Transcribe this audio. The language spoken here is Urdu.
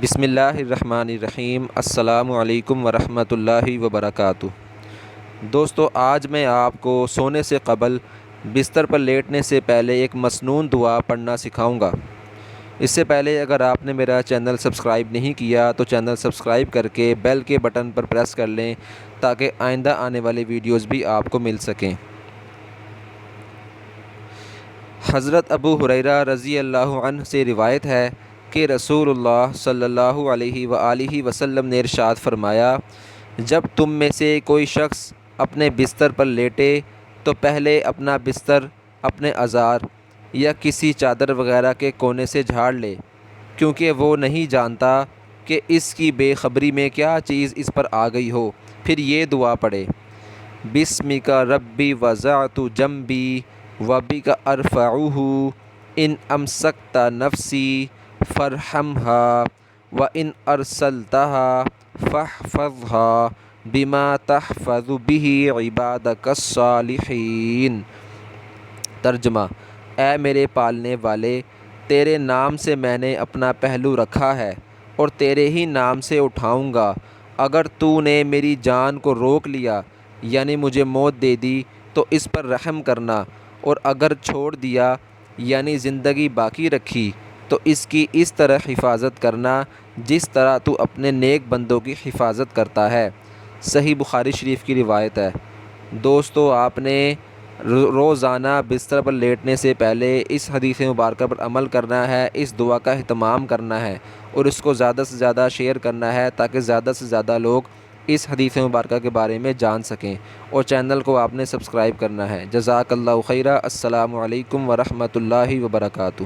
بسم اللہ الرحمن الرحیم۔ السلام علیکم ورحمۃ اللہ وبرکاتہ۔ دوستو، آج میں آپ کو سونے سے قبل بستر پر لیٹنے سے پہلے ایک مسنون دعا پڑھنا سکھاؤں گا۔ اس سے پہلے اگر آپ نے میرا چینل سبسکرائب نہیں کیا تو چینل سبسکرائب کر کے بیل کے بٹن پر پریس کر لیں تاکہ آئندہ آنے والی ویڈیوز بھی آپ کو مل سکیں۔ حضرت ابو ہریرہ رضی اللہ عنہ سے روایت ہے کہ رسول اللہ صلی اللہ علیہ وآلہ وسلم نے ارشاد فرمایا، جب تم میں سے کوئی شخص اپنے بستر پر لیٹے تو پہلے اپنا بستر اپنے ازار یا کسی چادر وغیرہ کے کونے سے جھاڑ لے، کیونکہ وہ نہیں جانتا کہ اس کی بے خبری میں کیا چیز اس پر آ گئی ہو۔ پھر یہ دعا پڑھے، بسمک ربی وضعت جنبی وبک ارفعہ ان امسکت نفسی فرحمھا وان ارسلتھا فاحفظھا بما تحفظ بہ عبادک الصالحین۔ ترجمہ: اے میرے پالنے والے، تیرے نام سے میں نے اپنا پہلو رکھا ہے اور تیرے ہی نام سے اٹھاؤں گا۔ اگر تو نے میری جان کو روک لیا یعنی مجھے موت دے دی تو اس پر رحم کرنا، اور اگر چھوڑ دیا یعنی زندگی باقی رکھی تو اس کی اس طرح حفاظت کرنا جس طرح تو اپنے نیک بندوں کی حفاظت کرتا ہے۔ صحیح بخاری شریف کی روایت ہے۔ دوستو، آپ نے روزانہ بستر پر لیٹنے سے پہلے اس حدیث مبارکہ پر عمل کرنا ہے، اس دعا کا اہتمام کرنا ہے اور اس کو زیادہ سے زیادہ شیئر کرنا ہے تاکہ زیادہ سے زیادہ لوگ اس حدیث مبارکہ کے بارے میں جان سکیں، اور چینل کو آپ نے سبسکرائب کرنا ہے۔ جزاک اللہ خیرہ۔ السلام علیکم ورحمۃ اللہ وبرکاتہ۔